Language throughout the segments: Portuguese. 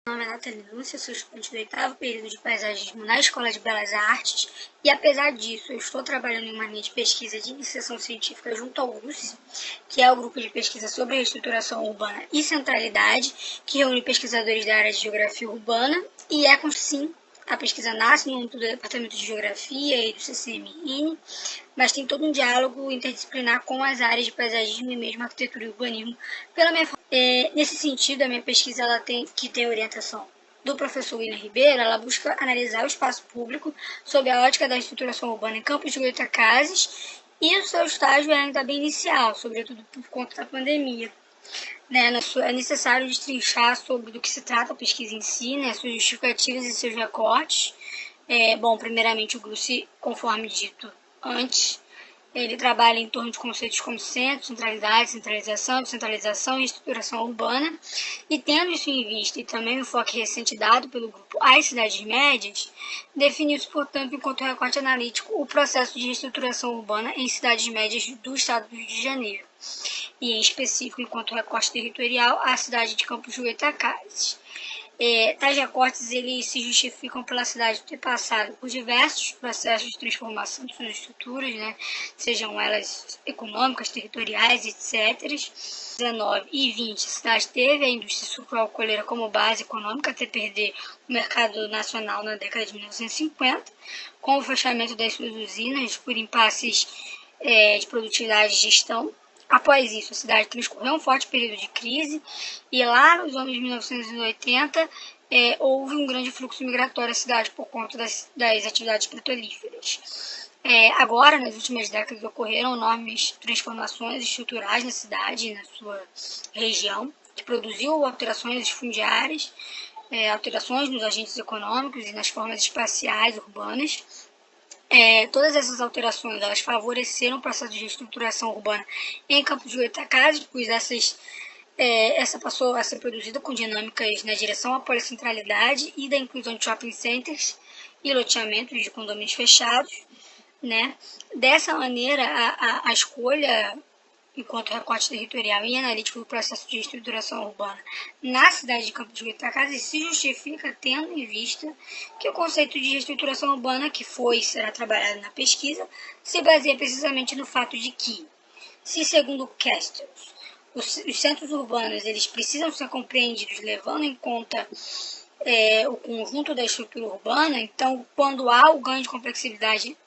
Meu nome é Nathalie Lúcia, sou estudante do 8º período de paisagismo na Escola de Belas Artes e, apesar disso, eu estou trabalhando em uma linha de pesquisa de iniciação científica junto ao GRUSC, que é o grupo de pesquisa sobre reestruturação urbana e centralidade, que reúne pesquisadores da área de geografia urbana e sim, a pesquisa nasce no âmbito do Departamento de Geografia e do CCMN, mas tem todo um diálogo interdisciplinar com as áreas de paisagismo e mesmo arquitetura e urbanismo. Nesse sentido, a minha pesquisa que tem orientação do professor William Ribeiro, ela busca analisar o espaço público sob a ótica da estruturação urbana em Campos de Goytacazes e o seu estágio é ainda bem inicial, sobretudo por conta da pandemia. É necessário destrinchar sobre do que se trata a pesquisa em si, suas justificativas e seus recortes. Primeiramente o GRUSC, conforme dito antes, ele trabalha em torno de conceitos como centro, centralidade, centralização, descentralização e estruturação urbana. E tendo isso em vista e também o enfoque recente dado pelo grupo às cidades médias, definiu-se, portanto, enquanto recorte analítico, o processo de reestruturação urbana em cidades médias do estado do Rio de Janeiro. E, em específico, enquanto recorte territorial, a cidade de Campos de Goytacazes. Tais recortes eles se justificam pela cidade ter passado por diversos processos de transformação de suas estruturas, sejam elas econômicas, territoriais, etc. 19 e 20, a cidade teve a indústria sucroalcooleira como base econômica até perder o mercado nacional na década de 1950, com o fechamento das suas usinas por impasses de produtividade e gestão. Após isso, a cidade transcorreu um forte período de crise e lá nos anos 1980 houve um grande fluxo migratório à cidade por conta das atividades petrolíferas. Agora, nas últimas décadas, ocorreram enormes transformações estruturais na cidade e na sua região, que produziu alterações fundiárias, alterações nos agentes econômicos e nas formas espaciais urbanas. Todas essas alterações elas favoreceram o processo de reestruturação urbana em Campos de Goytacazes, pois essa passou a ser produzida com dinâmicas na direção à policentralidade e da inclusão de shopping centers e loteamentos de condomínios fechados. Dessa maneira, a escolha enquanto recorte territorial e analítico do processo de estruturação urbana na cidade de Campos de Goytacazes se justifica tendo em vista que o conceito de reestruturação urbana que será trabalhado na pesquisa se baseia precisamente no fato de que, se segundo Castells, os centros urbanos eles precisam ser compreendidos levando em conta o conjunto da estrutura urbana, então quando há o ganho de complexidade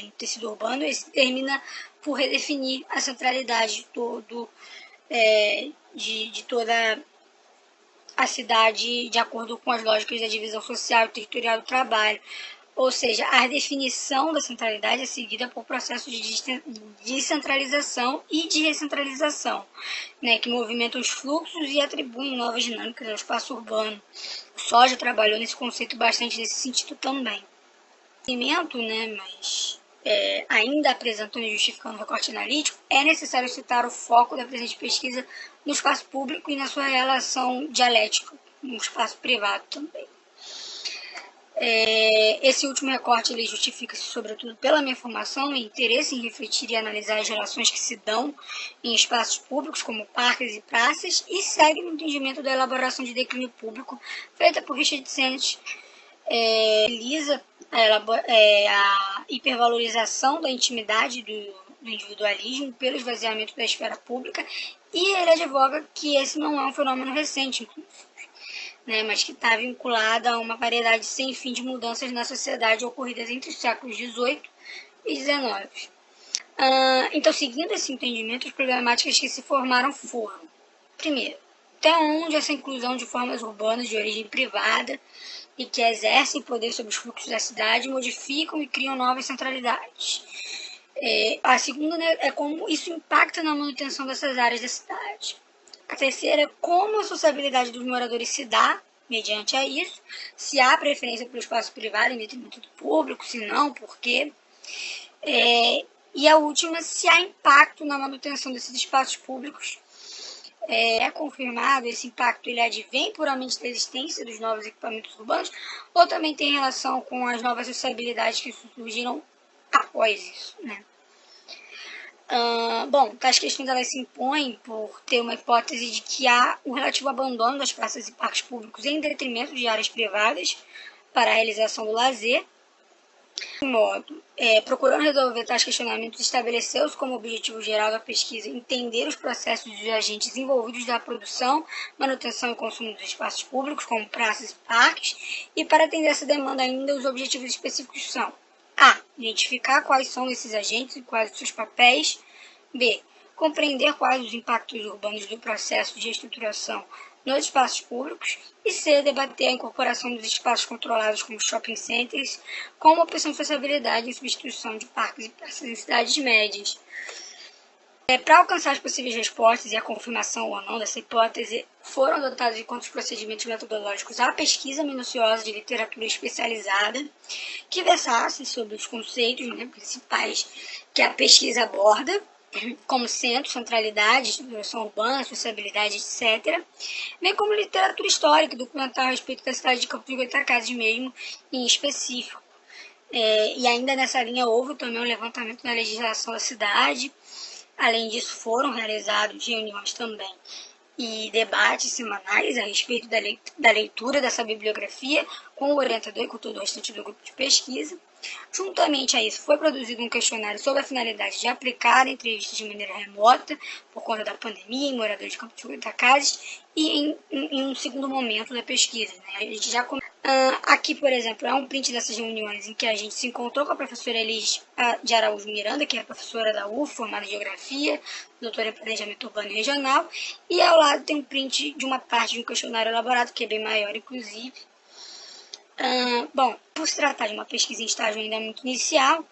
no tecido urbano, ele se termina por redefinir a centralidade de toda a cidade de acordo com as lógicas da divisão social e territorial do trabalho. Ou seja, a redefinição da centralidade é seguida por processos de descentralização e de recentralização, que movimentam os fluxos e atribuem novas dinâmicas ao espaço urbano. O SOS já trabalhou nesse conceito bastante nesse sentido também. Mas ainda apresentando e justificando o recorte analítico, é necessário citar o foco da presente pesquisa no espaço público e na sua relação dialética no espaço privado também. Esse último recorte ele justifica-se sobretudo pela minha formação e interesse em refletir e analisar as relações que se dão em espaços públicos como parques e praças e segue no entendimento da elaboração de declínio público feita por Richard Sennett. Elisa a hipervalorização da intimidade do individualismo pelo esvaziamento da esfera pública e ele advoga que esse não é um fenômeno recente, mas que está vinculada a uma variedade sem fim de mudanças na sociedade ocorridas entre os séculos XVIII e XIX. Então, seguindo esse entendimento, as problemáticas que se formaram foram, primeiro, até onde essa inclusão de formas urbanas de origem privada e que exercem poder sobre os fluxos da cidade modificam e criam novas centralidades. A segunda é como isso impacta na manutenção dessas áreas da cidade. A terceira é como a sociabilidade dos moradores se dá mediante a isso, se há preferência pelo espaço privado em detrimento do público, se não, por quê. E a última, se há impacto na manutenção desses espaços públicos. É confirmado, esse impacto ele advém puramente da existência dos novos equipamentos urbanos ou também tem relação com as novas sociabilidades que surgiram após isso, Bom, tais questões elas se impõem por ter uma hipótese de que há um relativo abandono das praças e parques públicos em detrimento de áreas privadas para a realização do lazer. De modo, procurando resolver tais questionamentos, estabeleceu-se como objetivo geral da pesquisa entender os processos dos agentes envolvidos na produção, manutenção e consumo dos espaços públicos, como praças e parques, e para atender essa demanda ainda, os objetivos específicos são: a. Identificar quais são esses agentes e quais os seus papéis. B. Compreender quais os impactos urbanos do processo de estruturação nos espaços públicos. E C. Debater a incorporação dos espaços controlados como shopping centers como opção de sociabilidade em substituição de parques e praças em cidades médias. Para alcançar as possíveis respostas e a confirmação ou não dessa hipótese, foram adotados enquanto procedimentos metodológicos a pesquisa minuciosa de literatura especializada que versasse sobre os conceitos principais que a pesquisa aborda, como centro, centralidade, estruturação urbana, sociabilidade, etc., bem como literatura histórica e documental a respeito da cidade de Campos dos Goytacazes mesmo, em específico. E ainda nessa linha houve também um levantamento na legislação da cidade. Além disso, foram realizados reuniões também e debates semanais a respeito da leitura dessa bibliografia com o orientador e com todo o restante do grupo de pesquisa. Juntamente a isso, foi produzido um questionário sobre a finalidade de aplicar entrevistas de maneira remota por conta da pandemia em moradores de Campos dos Goytacazes e em um segundo momento da pesquisa. A gente já aqui, por exemplo, é um print dessas reuniões em que a gente se encontrou com a professora Elis de Araújo Miranda, que é professora da UF, formada em Geografia, doutora em Planejamento Urbano e Regional, e ao lado tem um print de uma parte de um questionário elaborado, que é bem maior, inclusive. Bom, por se tratar de uma pesquisa em estágio ainda muito inicial,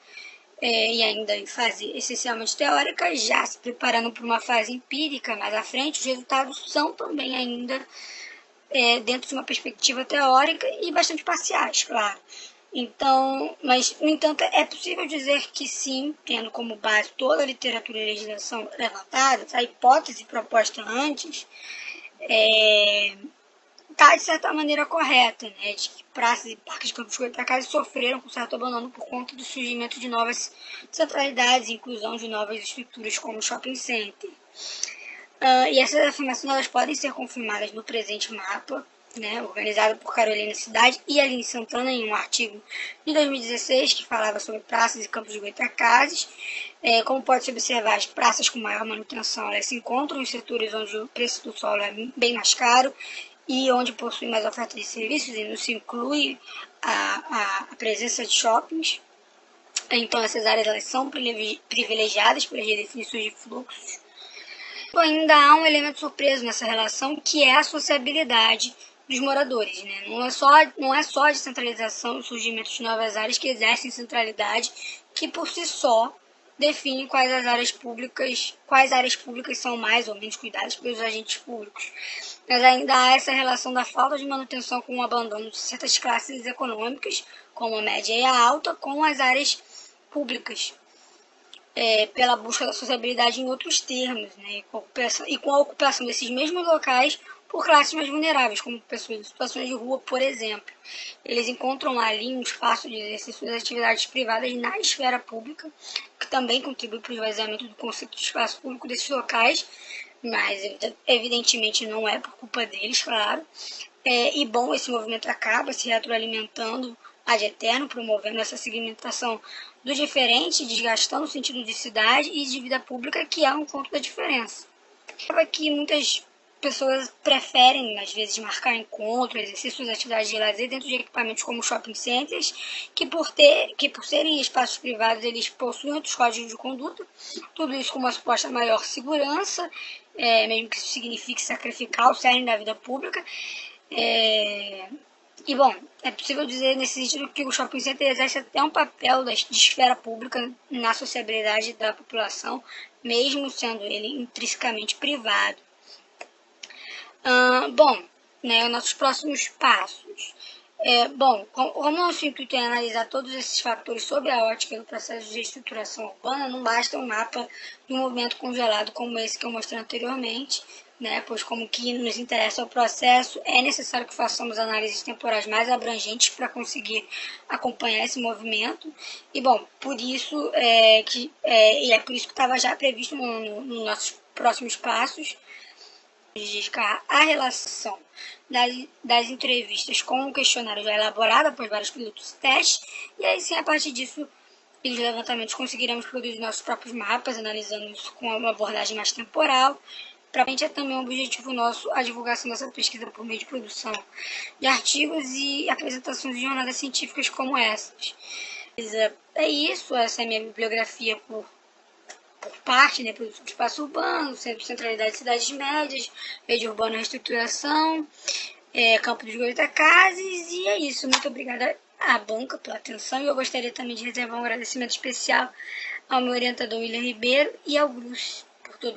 e ainda em fase essencialmente teórica, já se preparando para uma fase empírica mais à frente, os resultados são também ainda dentro de uma perspectiva teórica e bastante parciais, claro. Então, mas, no entanto, é possível dizer que sim, tendo como base toda a literatura e legislação levantada, a hipótese proposta antes, está de certa maneira correta, de que praças e parques de Campos dos Goytacazes sofreram com certo abandono por conta do surgimento de novas centralidades e inclusão de novas estruturas como o shopping center. E essas afirmações elas podem ser confirmadas no presente mapa, organizado por Carolina Cidade e Aline Santana em um artigo de 2016 que falava sobre praças e campos de Goytacazes. Como pode-se observar, as praças com maior manutenção elas se encontram em setores onde o preço do solo é bem mais caro e onde possui mais oferta de serviços, e isso inclui a presença de shoppings. Então, essas áreas elas são privilegiadas pelas redefinições de fluxos. Ainda há um elemento surpreso nessa relação, que é a sociabilidade dos moradores. Não é só a descentralização e o surgimento de novas áreas que exercem centralidade, que por si só define quais áreas públicas são mais ou menos cuidadas pelos agentes públicos. Mas ainda há essa relação da falta de manutenção com o abandono de certas classes econômicas, como a média e a alta, com as áreas públicas. Pela busca da sociabilidade em outros termos, e com a ocupação desses mesmos locais por classes mais vulneráveis, como pessoas em situações de rua, por exemplo. Eles encontram ali um espaço de exercício das atividades privadas na esfera pública, que também contribui para o esvaziamento do conceito de espaço público desses locais, mas evidentemente não é por culpa deles, claro. E bom, esse movimento acaba se retroalimentando ad eterno, promovendo essa segmentação do diferente, desgastando o sentido de cidade e de vida pública, que é um ponto da diferença. Acaba que muitas pessoas preferem, às vezes, marcar encontros, exercer suas atividades de lazer dentro de equipamentos como shopping centers, que por serem espaços privados, eles possuem outros códigos de conduta, tudo isso com uma suposta maior segurança, mesmo que isso signifique sacrificar o cerne da vida pública. E, bom, é possível dizer nesse sentido que o shopping center exerce até um papel de esfera pública na sociabilidade da população, mesmo sendo ele intrinsecamente privado. Nossos próximos passos. Como o nosso intuito é analisar todos esses fatores sob a ótica do processo de estruturação urbana, não basta um mapa de um movimento congelado como esse que eu mostrei anteriormente. né? Pois como que nos interessa o processo, é necessário que façamos análises temporais mais abrangentes para conseguir acompanhar esse movimento. E bom, por isso é por isso que estava já previsto nos nossos próximos passos dedicar a relação das entrevistas com o questionário já elaborado após vários pilotos e testes, e aí sim, a partir disso, e os levantamentos conseguiremos produzir nossos próprios mapas, analisando isso com uma abordagem mais temporal. Para a gente é também um objetivo nosso a divulgação dessa pesquisa por meio de produção de artigos e apresentações de jornadas científicas como essas. É isso, essa é a minha bibliografia por parte, né, produção de espaço urbano, centro, centralidade de cidades médias, rede urbana, reestruturação, campo dos Goitacazes, e é isso. Muito obrigada à banca pela atenção, e eu gostaria também de reservar um agradecimento especial ao meu orientador William Ribeiro e ao Bruce.